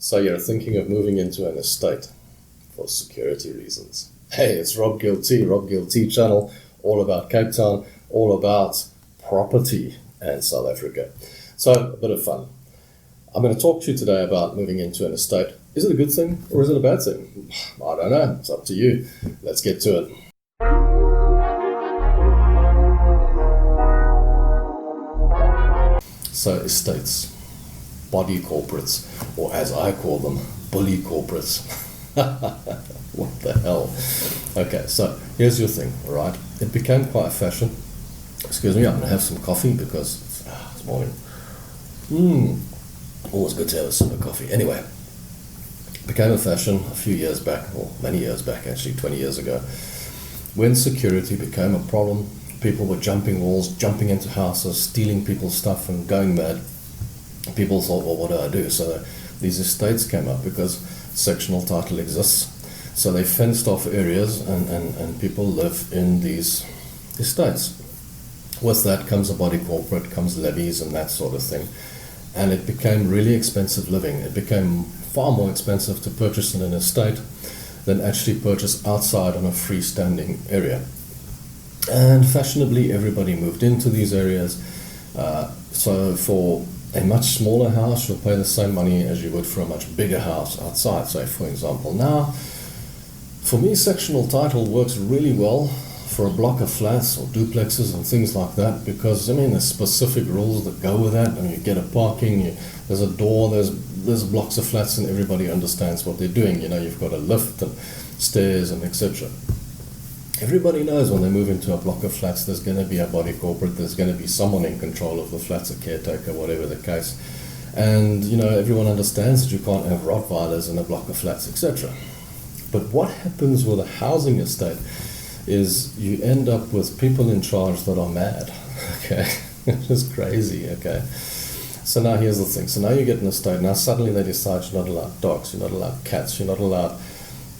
So you're thinking of moving into an estate for security reasons. Hey, it's Rob GillT channel, all about Cape Town, all about property and South Africa. So a bit of fun. I'm going to talk to you today about moving into an estate. Is it a good thing or is it a bad thing? I don't know. It's up to you. Let's get to it. So estates, body corporates, or as I call them, bully corporates. What the hell? Okay, so here's your thing, all right? It became quite a fashion. Excuse me, I'm going to have some coffee because it's morning. Always good to have a sip of coffee. Anyway, it became a fashion a few years back, or many years back actually, 20 years ago, when security became a problem. People were jumping walls, jumping into houses, stealing people's stuff and going mad. People thought, well, what do I do? So these estates came up because sectional title exists. So they fenced off areas and people live in these estates. With that comes a body corporate, comes levies and that sort of thing. And it became really expensive living. It became far more expensive to purchase in an estate than actually purchase outside on a freestanding area. And fashionably, everybody moved into these areas. So for a much smaller house, you'll pay the same money as you would for a much bigger house outside. So for example, now, for me, sectional title works really well for a block of flats or duplexes and things like that, because there's specific rules that go with that. You get a parking, there's a door, there's blocks of flats, and everybody understands what they're doing. You've got a lift and stairs and etc. Everybody knows when they move into a block of flats, there's going to be a body corporate, there's going to be someone in control of the flats, a caretaker, whatever the case. And, everyone understands that you can't have Rottweilers in a block of flats, etc. But what happens with a housing estate is you end up with people in charge that are mad, okay? It's just crazy, okay? So now here's the thing. So now you get an estate, now suddenly they decide you're not allowed dogs, you're not allowed cats, you're not allowed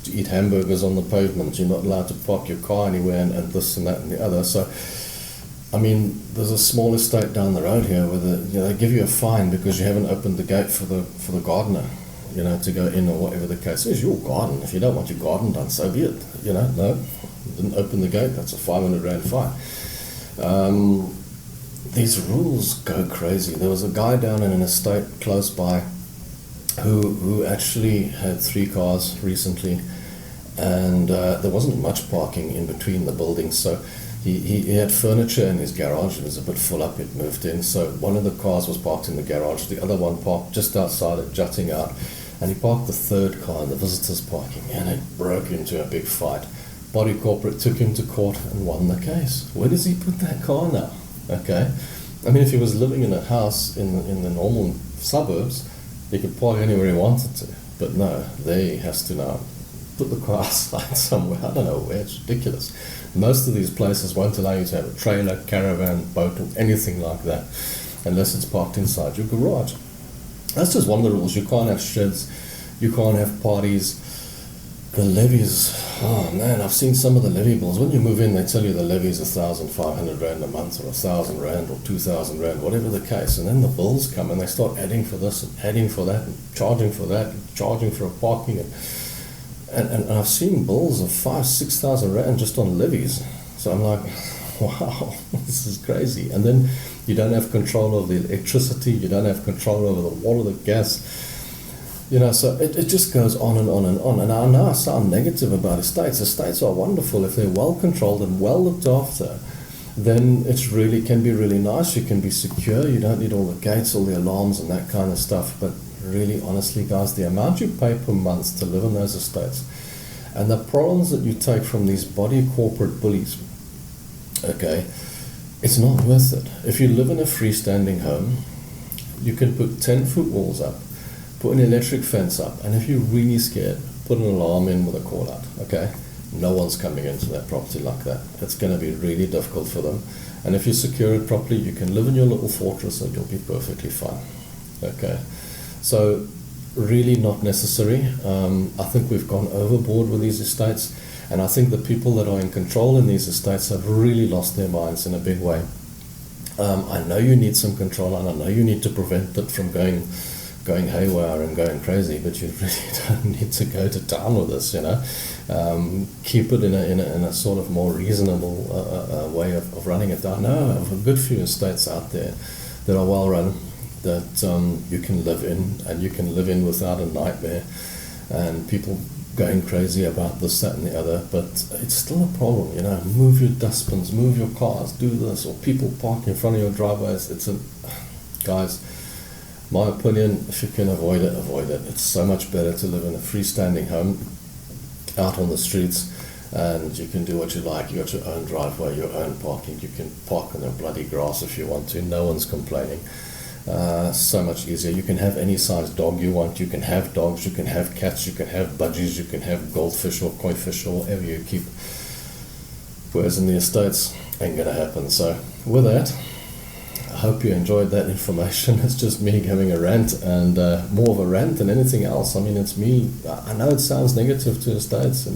to eat hamburgers on the pavement, you're not allowed to park your car anywhere and this and that and the other. So, there's a small estate down the road here where they give you a fine because you haven't opened the gate for the gardener, to go in or whatever the case is. Your garden. If you don't want your garden done, so be it. No, didn't open the gate, that's a 500 Rand fine. These rules go crazy. There was a guy down in an estate close by who actually had 3 cars recently, and there wasn't much parking in between the buildings, so he had furniture in his garage. It was a bit full up, it moved in, so one of the cars was parked in the garage, the other one parked just outside it, jutting out, and he parked the 3rd car in the visitors parking, and it broke into a big fight. Body corporate took him to court and won the case. Where does he put that car now? Okay, if he was living in a house in the normal suburbs, he could park anywhere he wanted to, but no, he has to now put the car outside somewhere. I don't know where. It's ridiculous. Most of these places won't allow you to have a trailer, caravan, boat, or anything like that, unless it's parked inside your garage. That's just one of the rules. You can't have sheds, you can't have parties. The levies, oh man, I've seen some of the levy bills. When you move in, they tell you the levy is 1,500 Rand a month, or 1,000 Rand, or 2,000 Rand, whatever the case. And then the bills come and they start adding for this and adding for that and charging for that and charging for a parking. And I've seen bills of 5,000-6,000 Rand just on levies. So I'm like, wow, this is crazy. And then you don't have control of the electricity, you don't have control over the water, the gas. So it just goes on and on and on. And I know I sound negative about estates. Estates are wonderful if they're well controlled and well looked after. Then it really can be really nice. You can be secure. You don't need all the gates, all the alarms, and that kind of stuff. But really, honestly, guys, the amount you pay per month to live in those estates, and the problems that you take from these body corporate bullies, okay, it's not worth it. If you live in a freestanding home, you can put 10-foot walls up, put an electric fence up, and if you're really scared, put an alarm in with a call out, okay? No one's coming into that property like that. It's going to be really difficult for them. And if you secure it properly, you can live in your little fortress and you'll be perfectly fine, okay? So, really not necessary. I think we've gone overboard with these estates, and I think the people that are in control in these estates have really lost their minds in a big way. I know you need some control, and I know you need to prevent it from going going haywire and going crazy, but you really don't need to go to town with this, you know. Keep it in a sort of more reasonable way of running it. I know of a good few estates out there that are well run, that you can live in, and you can live in without a nightmare, and people going crazy about this, that and the other, but it's still a problem, you know. Move your dustbins, move your cars, do this, or people park in front of your driveways. Guys, my opinion, if you can avoid it, avoid it. It's so much better to live in a freestanding home out on the streets, and you can do what you like. You got your own driveway, your own parking. You can park on the bloody grass if you want to. No one's complaining. So much easier. You can have any size dog you want. You can have dogs, you can have cats, you can have budgies, you can have goldfish or koi fish or whatever you keep. Whereas in the estates, ain't gonna happen. So with that, I hope you enjoyed that information. It's just me giving a rant, and more of a rant than anything else. I mean, it's me. I know it sounds negative to estates,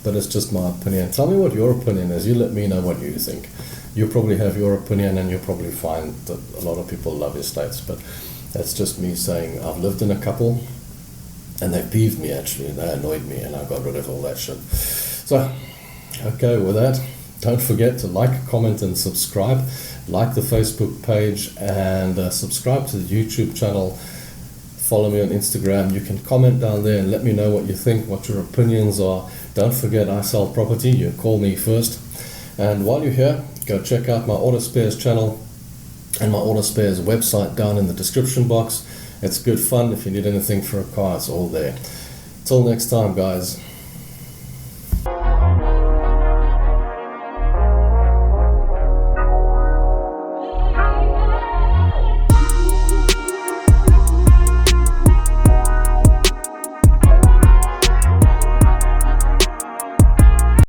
but it's just my opinion. Tell me what your opinion is. You let me know what you think. You probably have your opinion, and you'll probably find that a lot of people love estates, but that's just me saying I've lived in a couple, and they peeved me actually. They annoyed me, and I got rid of all that shit. So, okay, with that, don't forget to like, comment, and subscribe. Like the Facebook page, and subscribe to the YouTube channel. Follow me on Instagram. You can comment down there and let me know what you think, what your opinions are. Don't forget, I sell property. You call me first. And while you're here, go check out my Auto Spares channel and my Auto Spares website down in the description box. It's good fun. If you need anything for a car, it's all there. Till next time, guys.